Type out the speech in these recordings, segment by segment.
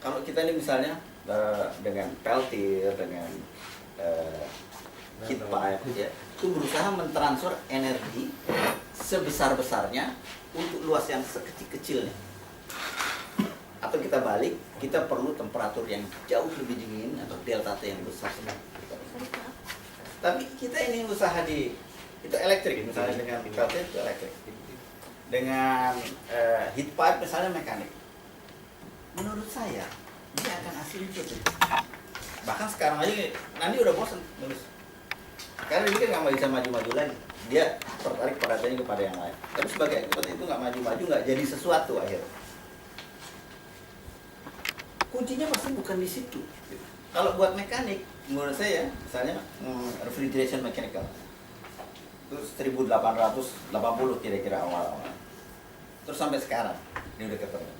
Kalau kita ini misalnya dengan peltir, dengan heat pipe, ya, itu berusaha mentransfer energi sebesar-besarnya untuk luas yang sekecil-kecilnya. Atau kita balik, kita perlu temperatur yang jauh lebih dingin atau delta T yang besar. Tapi kita ini usaha di itu elektrik, misalnya dengan peltir itu elektrik, dengan heat pipe misalnya mekanik. Menurut saya dia akan asli itu. Bahkan sekarang aja nanti udah bosan nulis. Karena dia kan nggak bisa maju-maju lagi. Dia tertarik perhatiannya kepada yang lain. Tapi sebagai akibat itu nggak maju-maju, nggak jadi sesuatu akhirnya. Kuncinya pasti bukan di situ. Kalau buat mekanik, menurut saya, misalnya refrigeration mechanical, itu 1880 kira-kira awal-awal. Terus sampai sekarang, ini udah ketemu.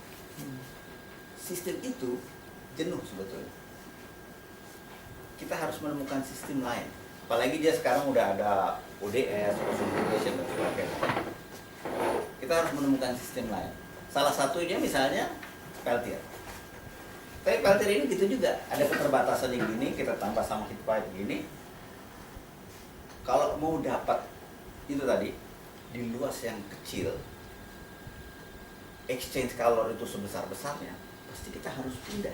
Sistem itu jenuh sebetulnya. Kita harus menemukan sistem lain. Apalagi dia sekarang udah ada ODS, Ocean dan sebagainya. Kita harus menemukan sistem lain. Salah satunya misalnya peltier. Tapi peltier ini gitu juga, ada keterbatasan yang gini, kita tambah sama heat pipe gini. Kalau mau dapat itu tadi di luas yang kecil, exchange calor itu sebesar-besarnya, pasti kita harus pindah.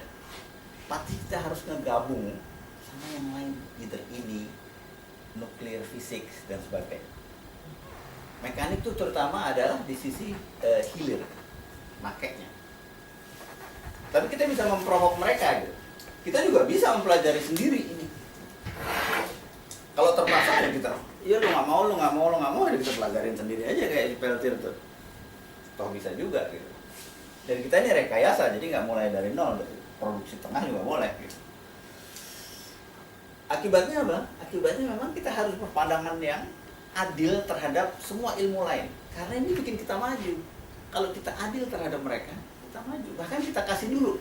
Pasti kita harus ngegabung sama yang lain, either ini, nuclear physics dan sebagainya. Mekanik itu terutama adalah di sisi hilir, makainya. Tapi kita bisa memprovok mereka gitu. Kita juga bisa mempelajari sendiri ini. Kalau terpaksa ya kita, ya lu nggak mau, ya kita pelajarin sendiri aja kayak di peltir tuh. Toh bisa juga gitu. Dan kita ini rekayasa, jadi nggak mulai dari nol, dari produksi tengah juga boleh gitu. Akibatnya apa? Akibatnya memang kita harus berpandangan yang adil terhadap semua ilmu lain. Karena ini bikin kita maju. Kalau kita adil terhadap mereka, kita maju. Bahkan kita kasih dulu.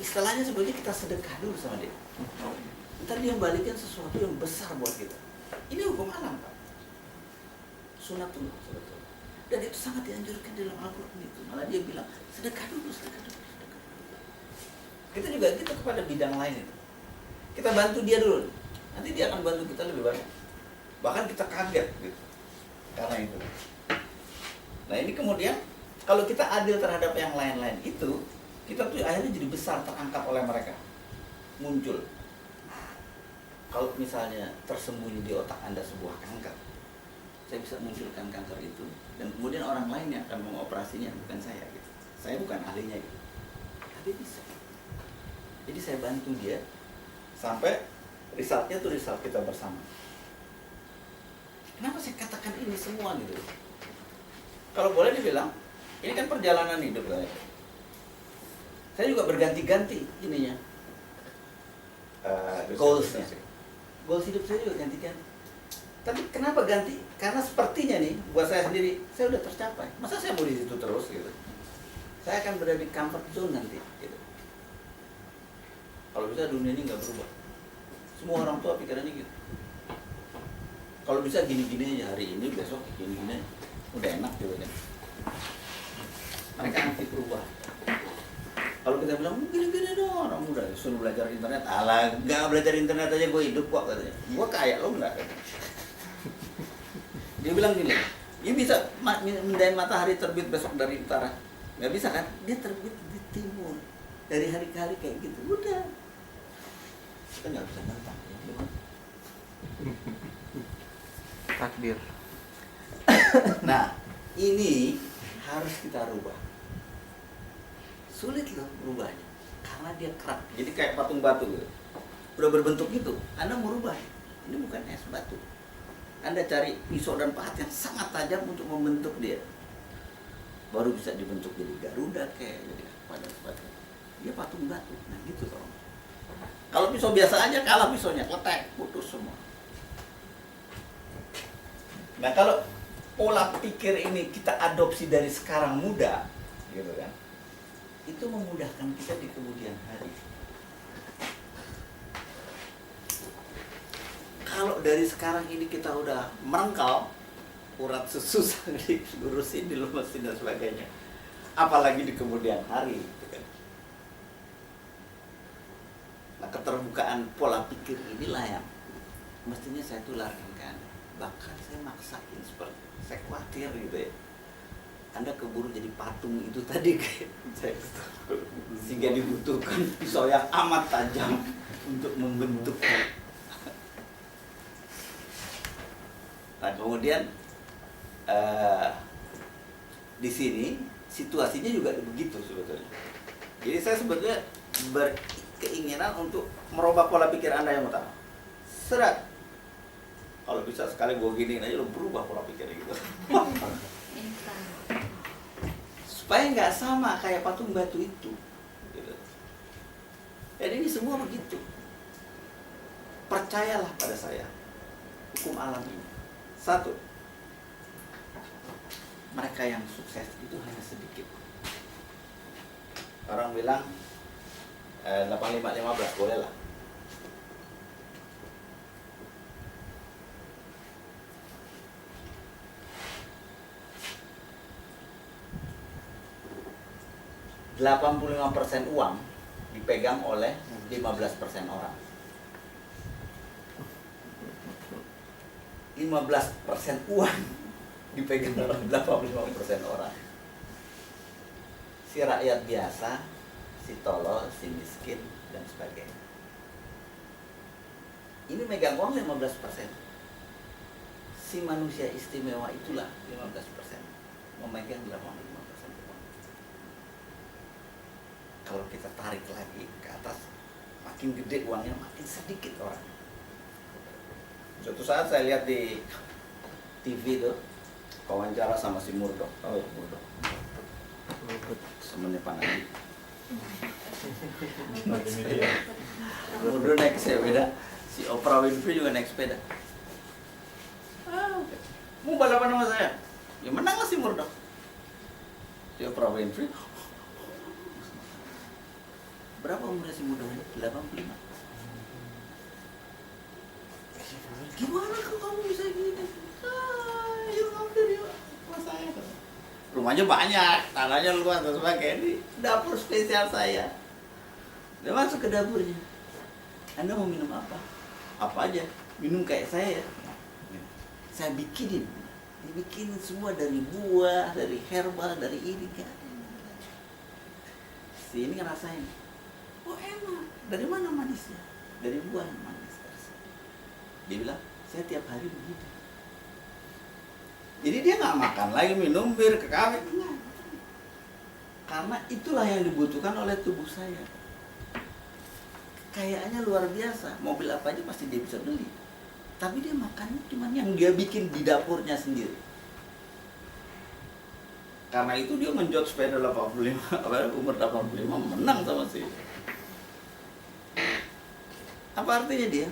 Istilahnya sebenarnya kita sedekah dulu sama dia. Ntar dia balikin sesuatu yang besar buat kita. Ini hukum alam, Pak. Sunatullah sebetulnya. Dan itu sangat dianjurkan dalam Al-Quran itu. Malah dia bilang, sedekah dulu. Kita juga gitu kepada bidang lain itu. Kita bantu dia dulu. Nanti dia akan bantu kita lebih banyak. Bahkan kita kaget gitu. Karena itu. Nah ini kemudian, kalau kita adil terhadap yang lain-lain itu, kita tuh akhirnya jadi besar terangkat oleh mereka. Muncul. Kalau misalnya tersembunyi di otak Anda sebuah kanker, saya bisa munculkan kanker itu, dan kemudian orang lain yang akan mengoperasinya, bukan saya gitu. Saya bukan ahlinya gitu. Tapi bisa. Jadi saya bantu dia sampai resultnya tuh result kita bersama. Kenapa saya katakan ini semua gitu? Kalau boleh dibilang, ini kan perjalanan hidup saya. Saya juga berganti-ganti ininya, goalsnya. Goals hidup saya juga ganti-ganti. Tapi kenapa ganti? Karena sepertinya nih, buat saya sendiri, saya udah tercapai. Masa saya mau di situ terus gitu? Saya akan berada di comfort zone nanti gitu. Kalau bisa dunia ini nggak berubah. Semua orang tua pikirannya gitu. Kalau bisa gini-gini aja hari ini, besok gini-gini aja. Udah enak gitu kan. Mereka anti perubahan. Kalau kita bilang, gini-gini dong, orang muda suruh belajar internet. Alah, nggak belajar internet aja gue hidup kok katanya. Gue kaya, lo enggak. Dia bilang gini, dia bisa mendain matahari terbit besok dari utara. Nggak bisa kan? Dia terbit di timur. Dari hari ke hari kayak gitu. Udah. Kita nggak bisa nentang. Takdir. Nah, ini harus kita rubah. Sulit loh merubahnya, karena dia kerak. Jadi kayak patung batu gitu. Udah berbentuk gitu, Anda mau rubah. Ini bukan es batu. Anda cari pisau dan pahat yang sangat tajam untuk membentuk dia. Baru bisa dibentuk jadi Garuda kayak jadi apa dan sebagainya. Dia patung batu. Nah gitu loh. Kalau pisau biasa aja kalah pisaunya, kletek, putus semua. Nah kalau pola pikir ini kita adopsi dari sekarang muda, gitu kan, itu memudahkan kita di kemudian hari. Kalau dari sekarang ini kita udah merengkal, urat susah diurusin, dilurusin dan sebagainya, apalagi di kemudian hari gitu kan. Nah, keterbukaan pola pikir inilah yang mestinya saya tularkan kan. Bahkan saya maksain seperti saya khawatir gitu ya. Anda keburu jadi patung itu tadi kayak saya, sehingga dibutuhkan pisau yang amat tajam untuk membentuk. Nah kemudian di sini situasinya juga begitu sebetulnya. Jadi saya sebetulnya berkeinginan untuk merubah pola pikir Anda yang utama. Serat. Kalau bisa sekali gue giniin aja lo berubah pola pikirnya gitu. Supaya nggak sama kayak patung batu itu. Gitu. Jadi ini semua begitu. Percayalah pada saya. Hukum alam ini. Satu. Mereka yang sukses itu hanya sedikit. Orang bilang 85-15 boleh lah. %85 uang dipegang oleh 15% orang. 15% uang dipegang oleh 85% orang. Si rakyat biasa, si tolol, si miskin, dan sebagainya. Ini megang uang 15%. Si manusia istimewa itulah 15%. Memegang 85% uang. Kalau kita tarik lagi ke atas, makin gede uangnya, makin sedikit orang. Suatu saat saya lihat di TV tuh, wawancara sama si Murdoch. Oh, Murdoch. Temennya Pak Nadi. Murdoch naik sepeda, si Oprah Winfrey juga naik sepeda. Mau balapan sama saya? Ya menang lah si Murdoch. Si Oprah Winfrey. Berapa umurnya si Murdoch? 85. Gimana kok kamu bisa gini? Yuk hampir yuk mas saya. Rumahnya banyak, tanahnya luas dan sebagainya. Ini dapur spesial saya. Dia masuk ke dapurnya. Anda mau minum apa? Apa aja? Minum kayak saya. Saya bikinin. Dibikinin semua dari buah, dari herbal, dari ini kan. Si ini ngerasain. Oh enak. Dari mana manisnya? Dari buah yang manis. Dia bilang, saya tiap hari begitu. Jadi dia nggak makan lagi, minum bir, ke kafe. Enggak. Karena itulah yang dibutuhkan oleh tubuh saya. Kayaknya luar biasa. Mobil apa aja pasti dia bisa beli. Tapi dia makannya cuma yang dia bikin di dapurnya sendiri. Karena itu dia menjot sepeda 85, umur 85 menang sama si. Apa artinya dia?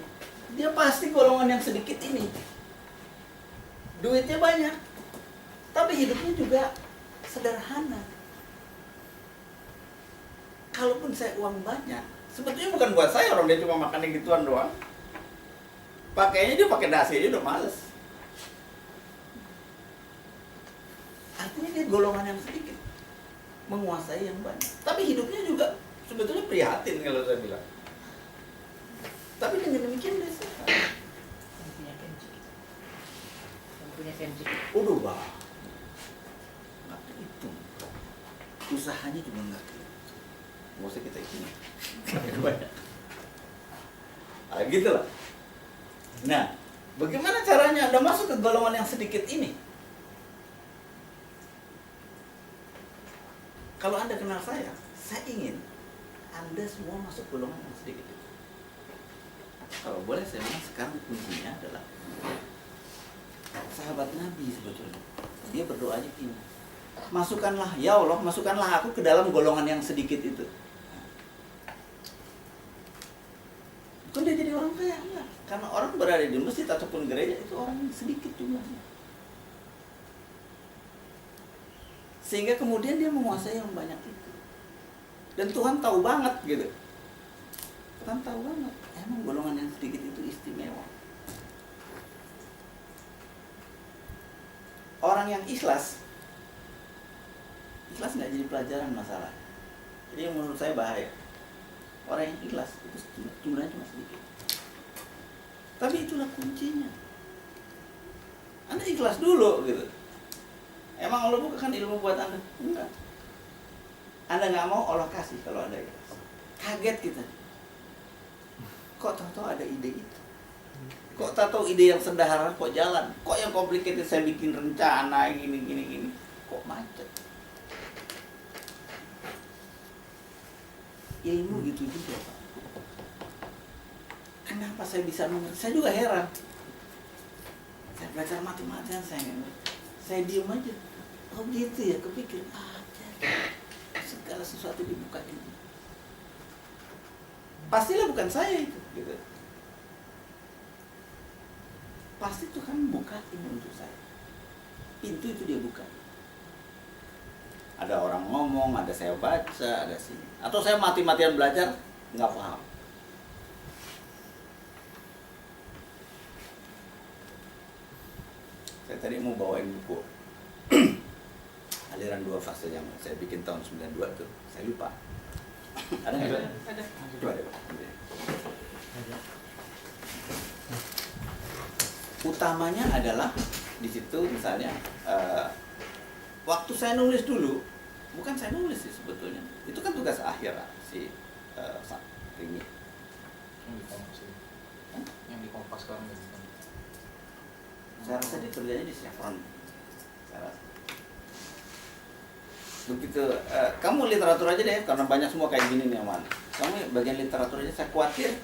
Dia pasti golongan yang sedikit ini. Duitnya banyak, tapi hidupnya juga sederhana. Kalaupun saya uang banyak, sebetulnya bukan buat saya, orang dia cuma makan yang gituan doang. Pakainya dia pakai dasi aja udah males. Artinya dia golongan yang sedikit, menguasai yang banyak. Tapi hidupnya juga sebetulnya prihatin kalau saya bilang. Tapi dengan demikian dia sehat. Punya sensi. Udah bah, nggak terhitung. Usahanya juga nggak terhitung. Nggak usah kita hitung. Banyak. Nah, gitu lah. Nah, bagaimana caranya Anda masuk ke golongan yang sedikit ini? Kalau Anda kenal saya ingin Anda semua masuk golongan yang sedikit itu. Kalau boleh saya bilang sekarang kuncinya adalah sahabat Nabi sebetulnya. Dia berdoanya gini. Masukkanlah, ya Allah, masukkanlah aku ke dalam golongan yang sedikit itu. Bukan dia jadi orang kaya, enggak. Karena orang berada di masjid ataupun gereja itu orang yang sedikit jumlahnya. Sehingga kemudian dia menguasai yang banyak itu. Dan Tuhan tahu banget gitu. Tuhan tahu banget, emang golongan yang sedikit itu istimewa. Orang yang ikhlas Ikhlas nggak jadi pelajaran masalah. Jadi yang menurut saya bahaya. Orang yang ikhlas itu jumlahnya cuma sedikit. Tapi itulah kuncinya. Anda ikhlas dulu gitu. Emang Allah bukan ilmu buat Anda? Enggak. Anda nggak mau, Allah kasih kalau Anda ikhlas. Kaget kita. Kok tahu-tahu ada ide itu? Kok tahu-tahu ide yang sederhana kok jalan? Kok yang complicated saya bikin rencana gini. Kok macet? Ilmu gitu juga, Pak. Kenapa saya bisa mengerti? Saya juga heran. Saya belajar mati-matian saya diem aja. Oh gitu ya, kepikir segala sesuatu dibuka ini. Pastilah bukan saya itu, gitu. Pasti Tuhan bukain untuk saya. Pintu itu dia buka. Ada orang ngomong, ada saya baca, ada sini. Atau saya mati-matian belajar, nggak paham. Saya tadi mau bawain buku aliran 2 fase yang saya bikin tahun 92 tuh. Saya lupa. Ada nggak? Ada. Coba deh, Pak. Utamanya adalah di situ misalnya waktu saya nulis dulu, bukan saya nulis sih sebetulnya. Itu kan tugas akhir si Rini. Yang di Kompas ini. Yang di Kompas sekarang gitu. Saya rasa dia kerjanya di Chevron. Saya rasa. Begitu, kamu literatur aja deh, karena banyak semua kayak gini nih aman. Kamu bagian literatur aja, saya khawatir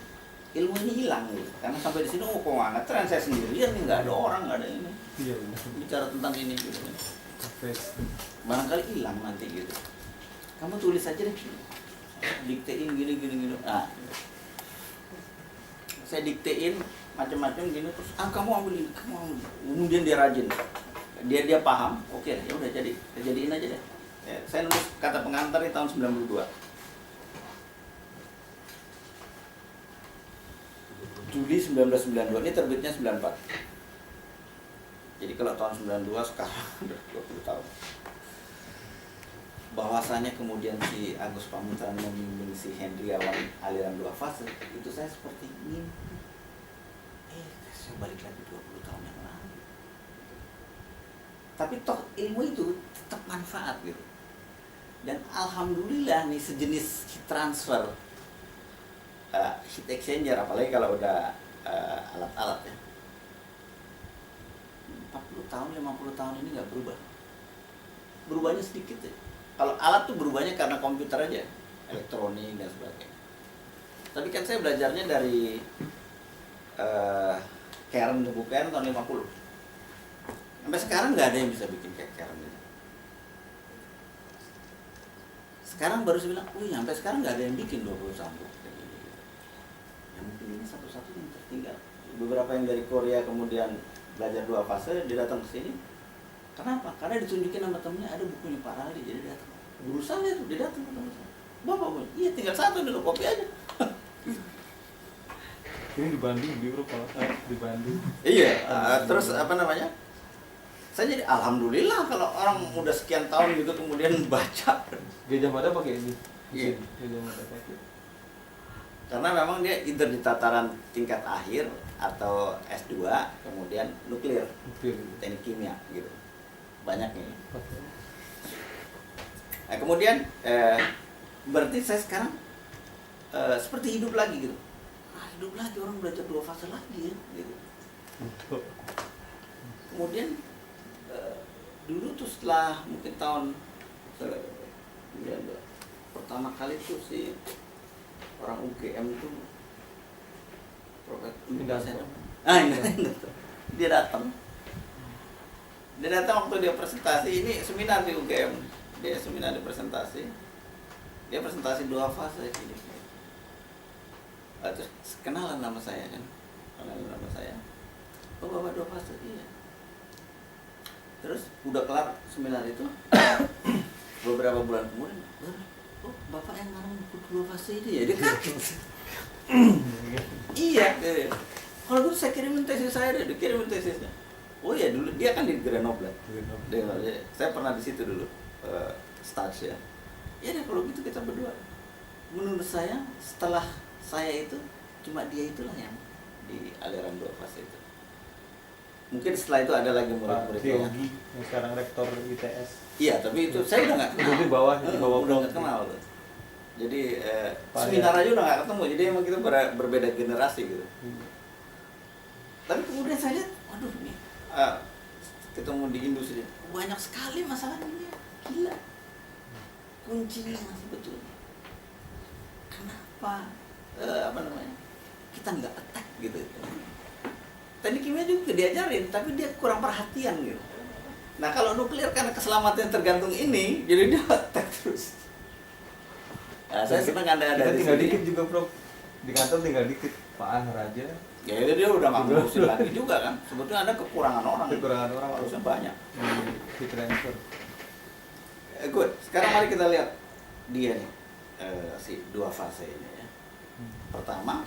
ilmu ini hilang gitu. Karena sampai di sini kok nggak ngetren, saya sendirian nih, nggak ada orang, nggak ada ini. Iya benar. Bicara tentang ini gitu. Oke. Barangkali hilang nanti gitu. Kamu tulis aja deh, diktein gini. Nah, saya diktein macam-macam gini terus kamu ambil ini, kamu ambil. Kemudian dia rajin, dia paham. Oke, ya udah jadiin aja deh. Ya, saya nulis kata pengantar di tahun 92. Juli 1992, ini terbitnya 94. Jadi kalau tahun 92 sekarang udah 20 tahun. Bahwasanya kemudian si Agus Pamuntran membimbing si Hendriawan aliran 2 fase, itu saya seperti mimpi. Saya balik lagi 20 tahun yang lalu. Tapi toh ilmu itu tetap manfaat gitu. Dan alhamdulillah nih sejenis heat transfer, heat exchanger, apalagi kalau udah alat-alat ya. 40 tahun, 50 tahun ini nggak berubah. Berubahnya sedikit ya. Kalau alat tuh berubahnya karena komputer aja, elektronik dan sebagainya. Tapi kan saya belajarnya dari Karen, buku Karen tahun 50. Sampai sekarang nggak ada yang bisa bikin kayak Karen ini. Sekarang baru saya bilang, sampai sekarang nggak ada yang bikin 20 sambung. Ya mungkin ini satu-satu yang tertinggal. Beberapa yang dari Korea kemudian belajar 2 fase, dia datang ke sini. Kenapa? Karena ditunjukin sama temennya ada bukunya Pak Rali, jadi dia datang. Berusaha ya tuh, dia datang ke temen saya. Bapak punya? Iya, tinggal satu dulu, kopi aja. Ini di Bandung, di Eropa, di Bandung. Iya, terus apa namanya? Saya jadi alhamdulillah kalau orang udah sekian tahun gitu kemudian baca. Gajah Mada pakai ini. Iya. Gajah Mada pakai. Karena memang dia either di tataran tingkat akhir atau S2 kemudian nuklir, Nuklir. teknik kimia gitu. Banyak nih. Pakai. Nah, kemudian berarti saya sekarang seperti hidup lagi gitu. Hidup lagi, orang belajar 2 fase lagi ya gitu. Kemudian dulu tuh setelah mungkin tahun pertama kali tuh si orang UGM itu dia datang waktu dia presentasi, ini seminar di UGM, dia seminar di presentasi, dia presentasi 2 fase ini. Terus kenalan nama saya kan, oh bapak 2 fase, iya. Terus udah kelar seminar itu, beberapa bulan kemudian, oh bapak yang ngarang buku 2 fase ini ya, dia kaget. Iya, kalau dulu saya kirimin tesis saya, dia kirimin tesisnya. Oh iya dulu dia kan di Grenoble. Saya pernah di situ dulu starch ya. Ya deh kalau gitu kita berdua. Menurut saya setelah saya itu cuma dia itulah yang di aliran 2 fase itu. Mungkin setelah itu ada lagi Pak murid-muridnya. Yogi yang sekarang rektor ITS. Iya, tapi itu saya udah nggak kenal. Itu di bawah Udah nggak kenal tuh. Jadi Pak seminar ya. aja udah nggak ketemu. Jadi emang kita berbeda generasi gitu. Iya. Tapi kemudian saya lihat, waduh nih ketemu di industri banyak sekali masalah ini, gila. Kuncinya masih betul. Kenapa kita nggak attack gitu? Teknik kimia juga diajarin, tapi dia kurang perhatian gitu. Nah kalau nuklir karena keselamatan tergantung ini, jadi dia attack terus. Nah, saya senang ada Kita di tinggal sini. dikit juga bro, di kantor tinggal dikit. Pak Anwar aja. Ya itu dia udah nggak ngurusin lagi juga kan. Sebetulnya ada kekurangan orang. Kekurangan orang Harusnya banyak. di transfer. Good. Sekarang mari kita lihat dia nih si 2 fase ini ya. Pertama,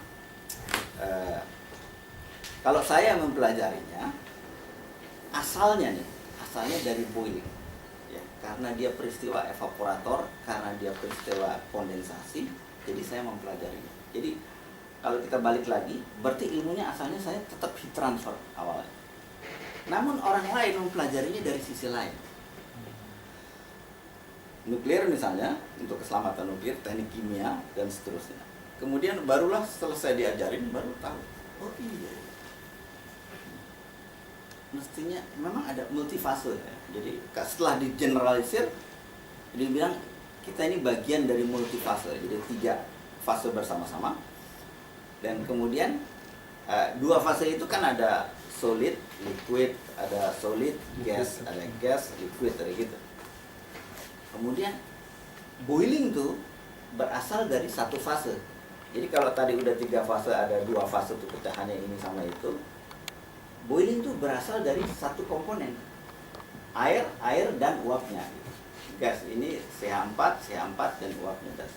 kalau saya mempelajarinya, asalnya dari boiling, ya, karena dia peristiwa evaporator, karena dia peristiwa kondensasi, jadi saya mempelajarinya. Jadi kalau kita balik lagi, berarti ilmunya asalnya saya tetap heat transfer awalnya. Namun orang lain mempelajarinya dari sisi lain. Nuklir misalnya, untuk keselamatan nuklir, teknik kimia, dan seterusnya. Kemudian barulah setelah saya diajarin, baru tahu, oh iya, mestinya memang ada multifase ya. Jadi setelah digeneralisir, dia bilang kita ini bagian dari multifase, jadi 3 fase bersama-sama. Dan kemudian 2 fase itu kan ada solid, liquid, ada solid, gas, ada gas, liquid, ada gitu. Kemudian boiling tuh berasal dari 1 fase. Jadi kalau tadi udah 3 fase, ada 2 fase tuh pecahannya ini sama itu. Boiling tuh berasal dari 1 komponen, air dan uapnya. Gas ini CH4 dan uapnya das.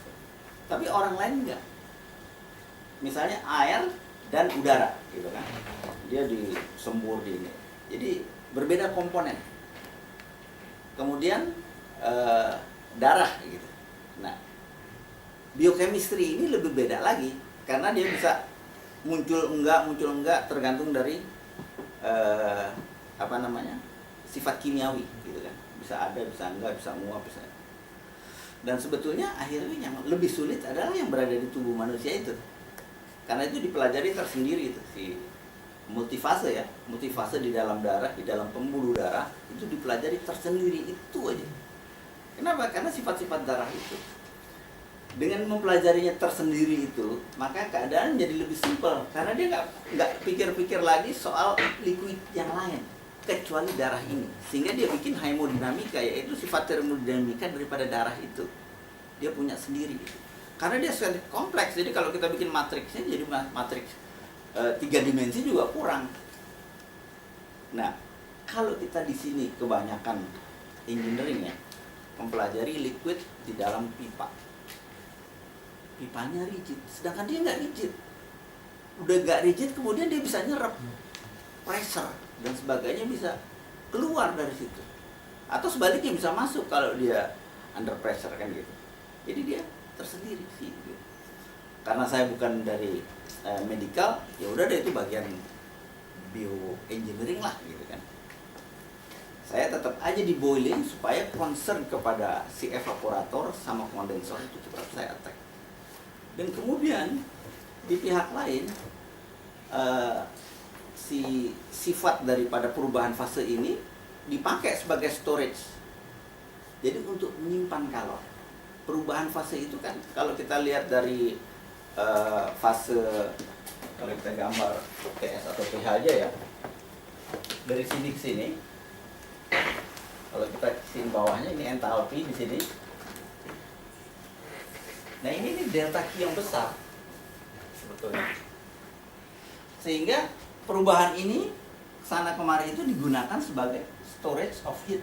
Tapi orang lain enggak. Misalnya air dan udara, gitu kan? Dia disembur di ini. Jadi berbeda komponen. Kemudian darah, gitu. Nah, biochemistry ini lebih beda lagi karena dia bisa muncul enggak tergantung dari sifat kimiawi gitu kan, bisa ada, bisa enggak, bisa menguap, bisa. Dan sebetulnya akhirnya yang lebih sulit adalah yang berada di tubuh manusia itu, karena itu dipelajari tersendiri itu si multifase ya, multifase di dalam darah, di dalam pembuluh darah itu dipelajari tersendiri itu aja. Kenapa? Karena sifat-sifat darah itu. Dengan mempelajarinya tersendiri itu, maka keadaan jadi lebih simpel karena dia nggak pikir-pikir lagi soal liquid yang lain kecuali darah ini, sehingga dia bikin hemodinamika, yaitu sifat termodinamika daripada darah itu dia punya sendiri gitu. Karena dia sangat kompleks, jadi kalau kita bikin matriksnya jadi matriks 3 dimensi juga kurang. Nah, kalau kita di sini kebanyakan engineering ya mempelajari liquid di dalam pipa. Pipanya rigid, sedangkan dia nggak rigid. Udah nggak rigid, kemudian dia bisa nyerap pressure dan sebagainya, bisa keluar dari situ. Atau sebaliknya bisa masuk kalau dia under pressure kan gitu. Jadi dia tersendiri sih. Gitu. Karena saya bukan dari medical, ya udah deh itu bagian bioengineering lah gitu kan. Saya tetap aja di boiling supaya concern kepada si evaporator sama kondensor itu tetap saya attack. Dan kemudian di pihak lain si sifat daripada perubahan fase ini dipakai sebagai storage. Jadi untuk menyimpan kalor. Perubahan fase itu kan kalau kita lihat dari fase, kalau kita gambar PS atau pH aja ya, dari sini ke sini, kalau kita sini bawahnya ini entalpi di sini. Nah ini delta Q yang besar sebetulnya, sehingga perubahan ini sana kemari itu digunakan sebagai storage of heat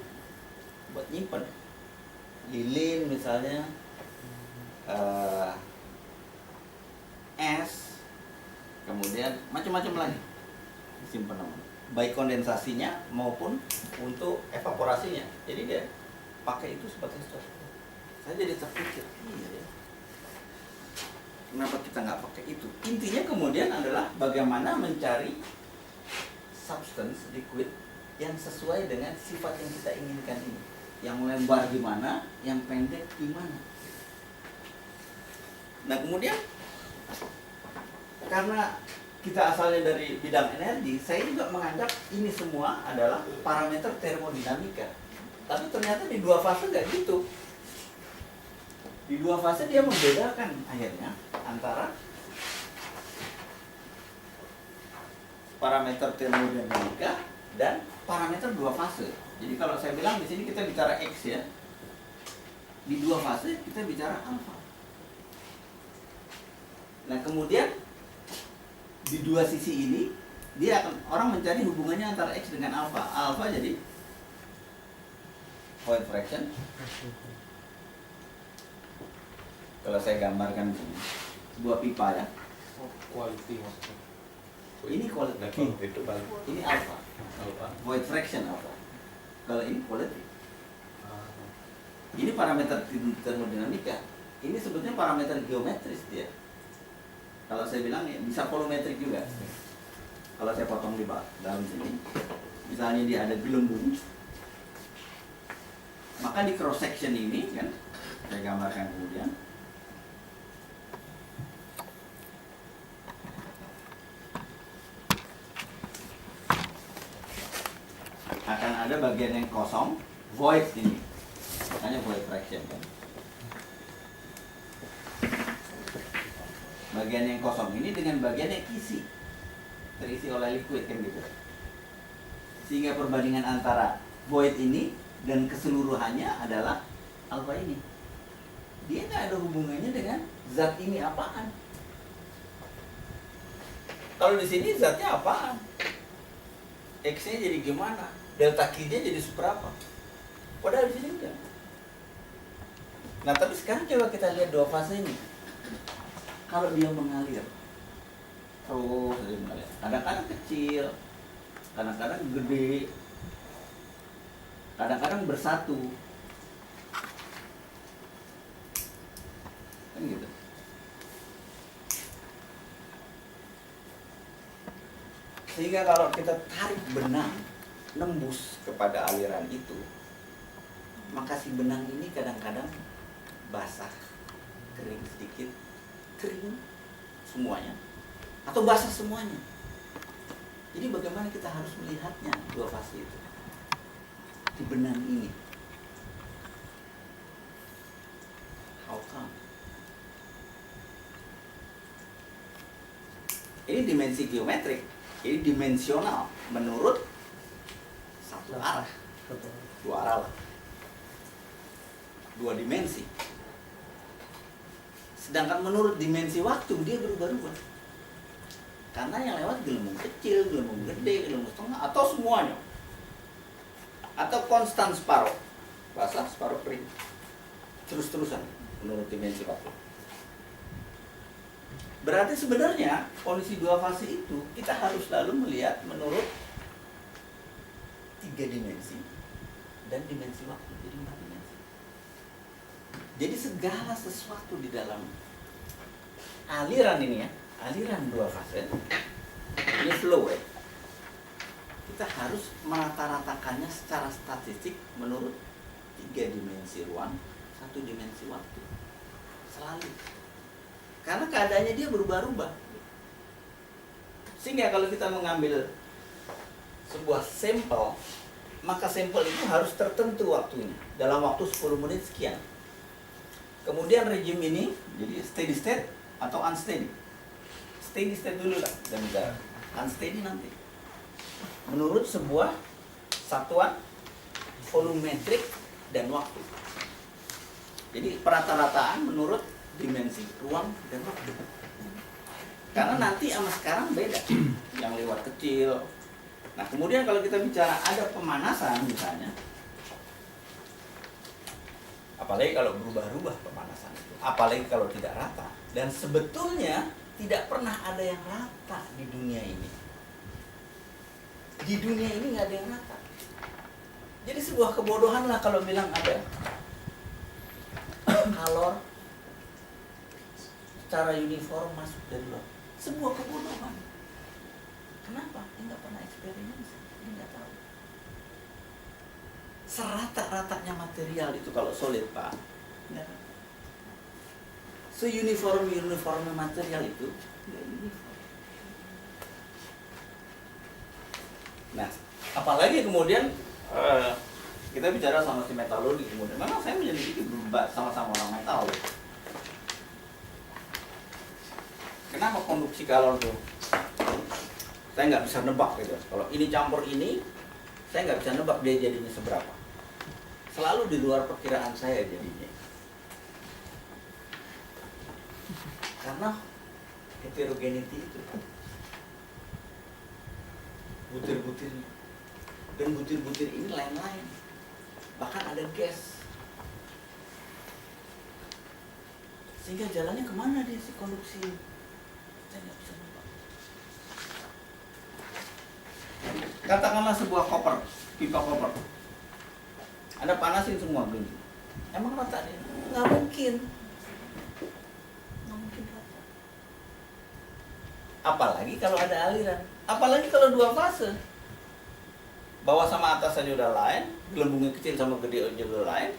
buat nyimpen lilin misalnya, es, kemudian macam-macam lagi disimpan namanya, baik kondensasinya maupun untuk evaporasinya. Jadi dia pakai itu sebagai storage. Saya jadi terpikir, iya ya. Kenapa kita nggak pakai itu? Intinya kemudian adalah bagaimana mencari substance liquid yang sesuai dengan sifat yang kita inginkan ini. Yang lebar gimana, yang pendek gimana. Nah kemudian karena kita asalnya dari bidang energi, saya juga menganggap ini semua adalah parameter termodinamika. Tapi ternyata di dua fase nggak gitu. Di dua fase dia membedakan akhirnya antara parameter termodinamika dan parameter dua fase. Jadi kalau saya bilang di sini kita bicara X ya, di dua fase kita bicara alfa. Nah kemudian di dua sisi ini dia akan orang mencari hubungannya antara X dengan alfa. Alfa jadi void fraction. Kalau saya gambarkan ini sebuah pipa ya. Quality maksudnya. Ini quality. Itu balik. Ini alfa. Alfa. Void fraction alfa. Kalau ini quality. Ini parameter termodinamika. Ini sebetulnya parameter geometris dia. Kalau saya bilang ya bisa volumetrik juga. Kalau saya potong di dalam sini, misalnya dia ada gelembung, maka di cross section ini kan saya gambarkan kemudian. Akan ada bagian yang kosong, void ini. Makanya void fraction kan. Bagian yang kosong ini dengan bagian yang terisi oleh liquid kan gitu. Sehingga perbandingan antara void ini dan keseluruhannya adalah alfa ini. Dia nggak ada hubungannya dengan zat ini apaan. Kalau di sini zatnya apaan? X-nya jadi gimana? Delta Q-nya jadi seberapa? Padahal di sini enggak. Nah tapi sekarang coba kita lihat dua fase ini. Kalau dia mengalir terus dia mengalir, kadang-kadang kecil, kadang-kadang gede, kadang-kadang bersatu, kan gitu. Sehingga kalau kita tarik benang nembus kepada aliran itu, maka si benang ini kadang-kadang basah, kering sedikit, kering semuanya, atau basah semuanya. Jadi bagaimana kita harus melihatnya dua fase itu di benang ini? How come? Ini dimensi geometrik, ini dimensional menurut satu arah, dua arah lah, dua dimensi. Sedangkan menurut dimensi waktu dia berubah-ubah. Karena yang lewat gelembung kecil, gelembung gede, gelembung setengah, atau semuanya. Atau konstan separuh, basah separuh kering. Terus-terusan menurut dimensi waktu. Berarti sebenarnya kondisi dua fase itu kita harus selalu melihat menurut tiga dimensi dan dimensi waktu. Jadi 4 dimensi. Jadi segala sesuatu di dalam aliran ini ya, aliran dua fase, ini flow ya, kita harus merata-ratakannya secara statistik menurut 3 dimensi ruang, 1 dimensi waktu. Selalu. Karena keadaannya dia berubah-ubah. Sehingga kalau kita mengambil sebuah sampel, maka sampel itu harus tertentu waktunya. Dalam waktu 10 menit sekian. Kemudian rejim ini jadi steady state atau unsteady. Steady state dulu lah dan bicara. Unsteady nanti. Menurut sebuah satuan volumetrik dan waktu. Jadi perata-rataan menurut dimensi ruang dan waktu. Karena nanti sama sekarang beda. Yang lewat kecil. Nah kemudian kalau kita bicara ada pemanasan misalnya, apalagi kalau berubah-ubah pemanasan itu, apalagi kalau tidak rata. Dan sebetulnya tidak pernah ada yang rata di dunia ini. Di dunia ini nggak ada yang rata. Jadi sebuah kebodohan lah kalau bilang ada color secara uniform masuk dari luar. Sebuah kebodohan. Kenapa? Dia nggak pernah eksperimen, dia nggak tahu. Serata-ratanya material itu kalau solid, Pak. Nggak rata. Se-uniform material itu nggak uniform. Nah, apalagi kemudian kita bicara sama si metalurgi, kemudian memang saya menyelidiki sama-sama orang metal. Kenapa konduksi galon tuh? Saya nggak bisa nebak gitu. Kalau ini campur ini, saya nggak bisa nebak dia jadinya seberapa. Selalu di luar perkiraan saya jadinya. Karena heterogeneity itu. Butir-butirnya. Dan butir-butir ini lain-lain. Bahkan ada gas. Sehingga jalannya kemana dia si konduksi ini? Saya nggak bisa nebak. Katakanlah sebuah koper, pipa koper. Anda panasin semua gini. Emang rata dia? Nggak mungkin. Nggak mungkin rata. Apalagi kalau ada aliran. Apalagi kalau dua fase. Bawah sama atas saja udah lain, gelembungnya kecil sama gede aja udah lain.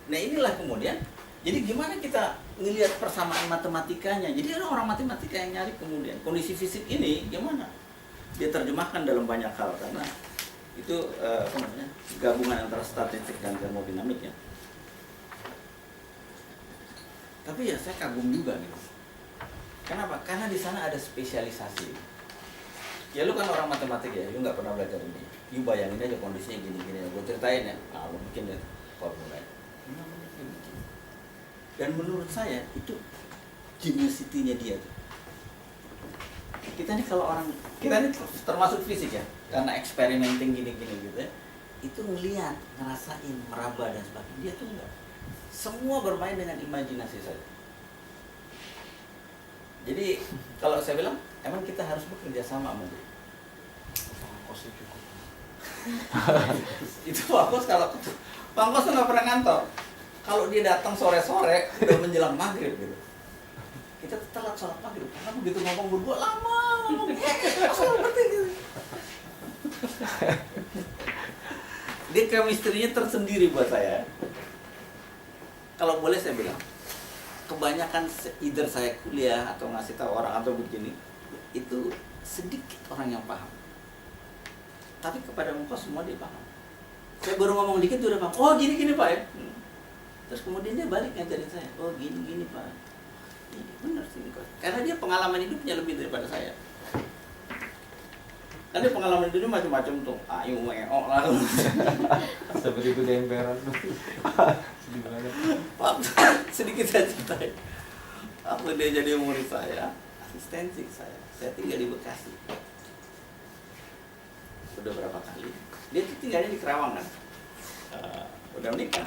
Nah inilah kemudian, jadi gimana kita ngelihat persamaan matematikanya? Jadi ada orang matematika yang nyari kemudian kondisi fisik ini gimana? Dia terjemahkan dalam banyak hal karena itu gabungan antara statistik dan termodinamik ya. Tapi ya saya kagum juga gitu. Kenapa? Karena di sana ada spesialisasi. Ya lu kan orang matematik ya, lu nggak pernah belajar ini. Lu bayangin aja kondisinya gini-gini ya. Gue ceritain ya, lu bikin ya formulanya. Dan menurut saya itu geniusity-nya dia tuh. Kita nih kalau orang, kita nih termasuk fisik ya, karena experimenting gini-gini gitu ya, itu ngeliat, ngerasain, meraba dan sebagainya. Dia tuh enggak. Semua bermain dengan imajinasi saja. Jadi kalau saya bilang, emang kita harus bekerja sama mungkin. Ongkosnya cukup. Itu Pak Kos kalau Pak Kos tuh nggak pernah ngantor. Kalau dia datang sore-sore udah menjelang maghrib gitu. Kita telat sholat maghrib karena begitu ngomong berdua lama ngomong berarti gitu. Dia chemistry-nya tersendiri buat saya. Kalau boleh saya bilang, kebanyakan either saya kuliah atau ngasih tahu orang atau begini, itu sedikit orang yang paham. Tapi kepada muka semua dia paham. Saya baru ngomong dikit dia udah paham. Oh gini-gini Pak ya. Terus kemudian dia balik ngajarin saya. Oh gini-gini Pak. Ini benar sih Kos. Karena dia pengalaman hidupnya lebih daripada saya. Kan dia pengalaman hidupnya macam-macam tuh. Ayo meok lah. Seperti itu emperan. Sedih banget. Pak, sedikit saya ceritain. Waktu dia jadi murid saya, asistensi saya tinggal di Bekasi. Udah berapa kali? Dia tuh tinggalnya di Kerawang kan. Udah menikah.